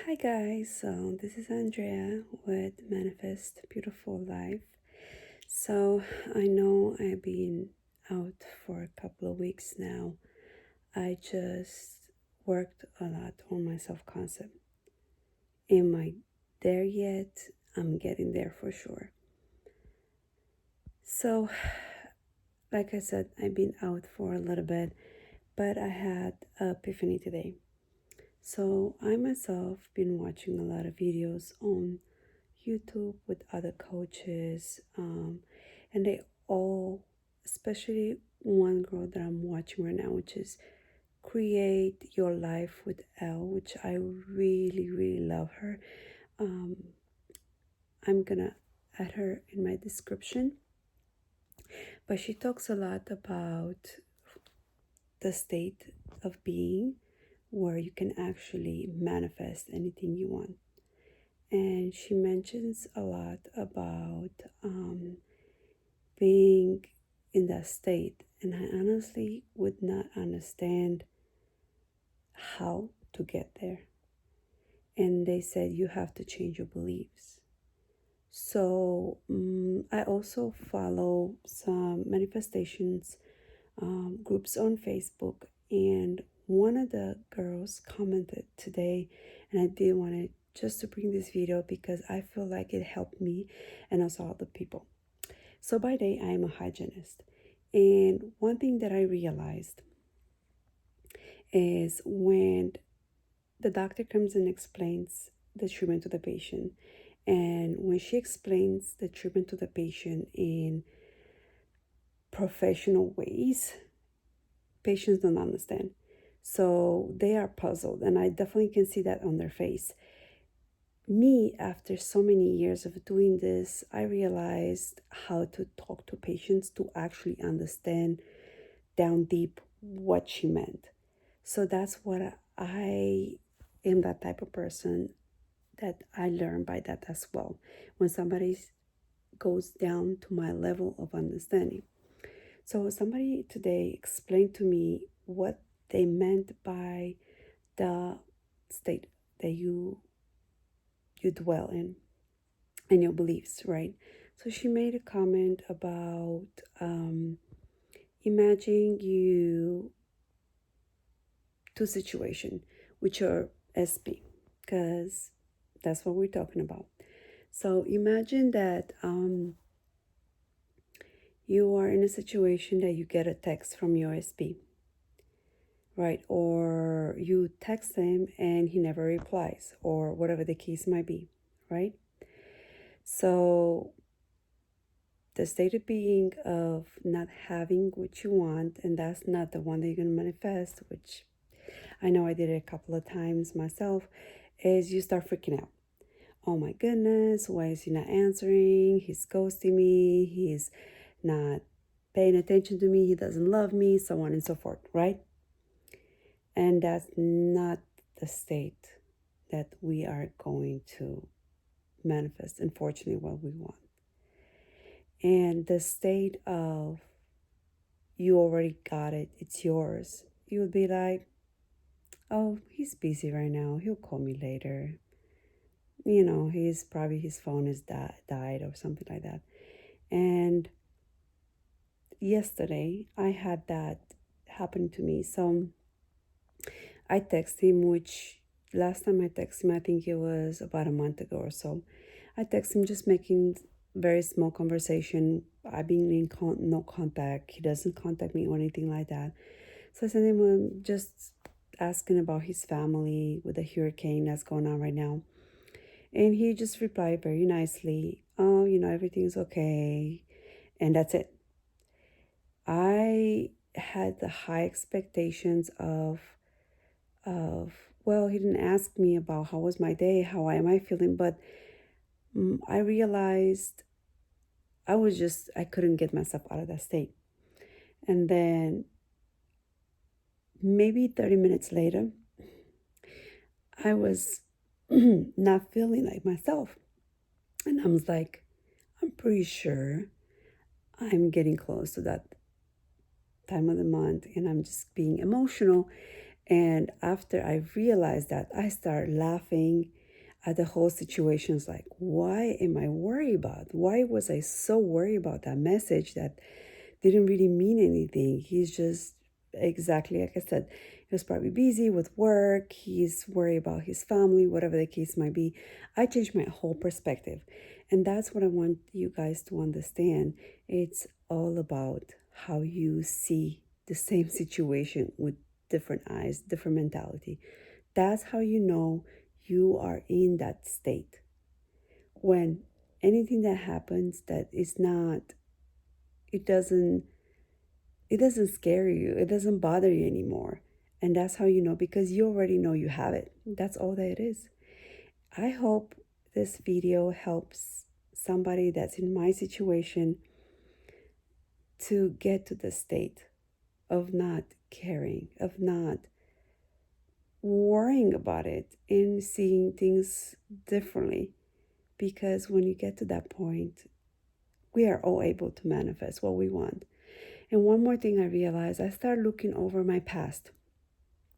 Hi guys, so this is Andrea with Manifest Beautiful Life. So I know I've been out for a couple of weeks now. I just worked a lot on my self concept. Am I there yet? I'm getting there for sure. So, like I said, I've been out for a little bit, but I had an epiphany today. So I myself been watching a lot of videos on YouTube with other coaches, and they all, especially one girl that I'm watching right now, which is Create Your Life with Elle, which I really, really love her. Um, I'm gonna add her in my description, but she talks a lot about the state of being where you can actually manifest anything you want. And she mentions a lot about being in that state, and I honestly would not understand how to get there. And they said you have to change your beliefs. So I also follow some manifestations groups on Facebook, and one of the girls commented today, and I did want to just to bring this video because I feel like it helped me and also other people. So by day, I am a hygienist. And one thing that I realized is when the doctor comes and explains the treatment to the patient, and when she explains the treatment to the patient in professional ways, patients don't understand. So they are puzzled, and I definitely can see that on their face. Me, after so many years of doing this, I realized how to talk to patients to actually understand down deep what she meant. So that's what I am, that type of person that I learn by that as well. When somebody goes down to my level of understanding. So somebody today explained to me what they meant by the state that you dwell in and your beliefs, right? So she made a comment about imagine you two situation, which are SP, because that's what we're talking about. So imagine that you are in a situation that you get a text from your SP, right? Or you text him and he never replies, or whatever the case might be, right? So the state of being of not having what you want, and that's not the one that you're going to manifest, which I know I did it a couple of times myself, is you start freaking out. Oh my goodness, why is he not answering? He's ghosting me. He's not paying attention to me. He doesn't love me, so on and so forth, right? And that's not the state that we are going to manifest, unfortunately, what we want. And the state of you already got it, it's yours, you would be like, oh, he's busy right now. He'll call me later. He's probably his phone is died or something like that. And yesterday I had that happen to me. So I text him, which last time I texted him, I think it was about a month ago or so. I text him just making very small conversation. I've been in no contact. He doesn't contact me or anything like that. So I sent him just asking about his family with the hurricane that's going on right now. And he just replied very nicely, oh, everything's okay. And that's it. I had the high expectations of well, he didn't ask me about how was my day, how am I feeling, but I realized I couldn't get myself out of that state. And then maybe 30 minutes later, I was not feeling like myself. And I was like, I'm pretty sure I'm getting close to that time of the month and I'm just being emotional. And after I realized that, I started laughing at the whole situation. It's like, why am I worried about? Why was I so worried about that message that didn't really mean anything? He's just exactly like I said, he was probably busy with work, he's worried about his family, whatever the case might be. I changed my whole perspective. And that's what I want you guys to understand. It's all about how you see the same situation with different eyes, different mentality. That's how you know you are in that state. When anything that happens that is not, it doesn't it doesn't scare you, it doesn't bother you anymore. And that's how you know, because you already know you have it. That's all that it is. I hope this video helps somebody that's in my situation to get to the state of not caring, of not worrying about it and seeing things differently. Because when you get to that point, we are all able to manifest what we want. And one more thing I realized, I started looking over my past,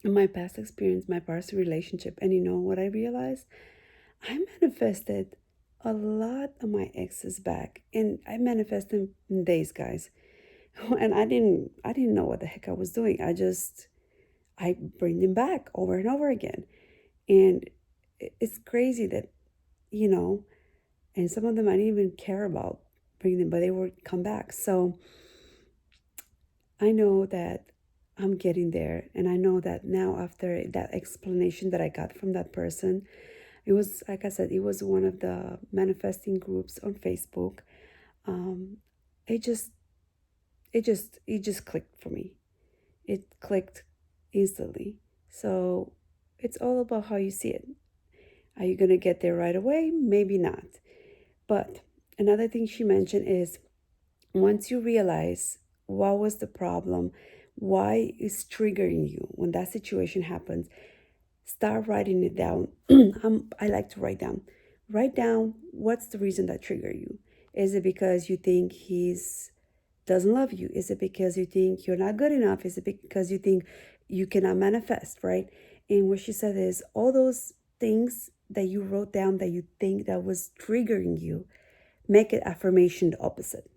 my past experience, my past relationship. And you know what I realized? I manifested a lot of my exes back. And I manifested in days, guys. And I didn't know what the heck I was doing. I bring them back over and over again. And it's crazy that, you know, and some of them I didn't even care about bringing them, but they would come back. So I know that I'm getting there. And I know that now, after that explanation that I got from that person, it was, like I said, it was one of the manifesting groups on Facebook. Um, it just, it just clicked for me. It clicked instantly. So it's all about how you see it. Are you going to get there right away? Maybe not. But another thing she mentioned is, once you realize what was the problem, why it's triggering you when that situation happens, start writing it down. I like to write down. Write down what's the reason that triggered you. Is it because you think he's doesn't love you? Is it because you think you're not good enough? Is it because you think you cannot manifest, right? And what she said is, all those things that you wrote down that you think that was triggering you, make it affirmation the opposite.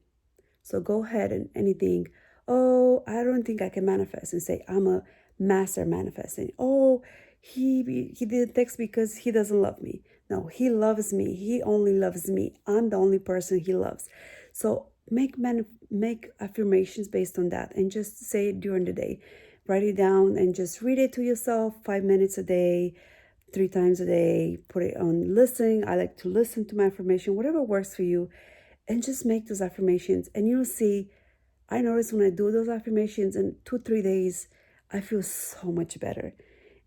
So go ahead and anything, oh, I don't think I can manifest, and say, I'm a master manifesting. Oh, he didn't text because he doesn't love me. No, he loves me. He only loves me. I'm the only person he loves. So make affirmations based on that, and just say it during the day. Write it down and just read it to yourself 5 minutes a day, 3 times a day. Put it on listening. I like to listen to my affirmation, whatever works for you, and just make those affirmations. And you'll see, I notice when I do those affirmations in 2-3 days, I feel so much better.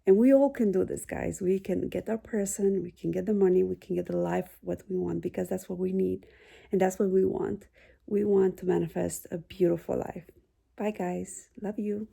And we all can do this, guys. We can get our person, we can get the money, we can get the life what we want, because that's what we need. And that's what we want. We want to manifest a beautiful life. Bye, guys. Love you.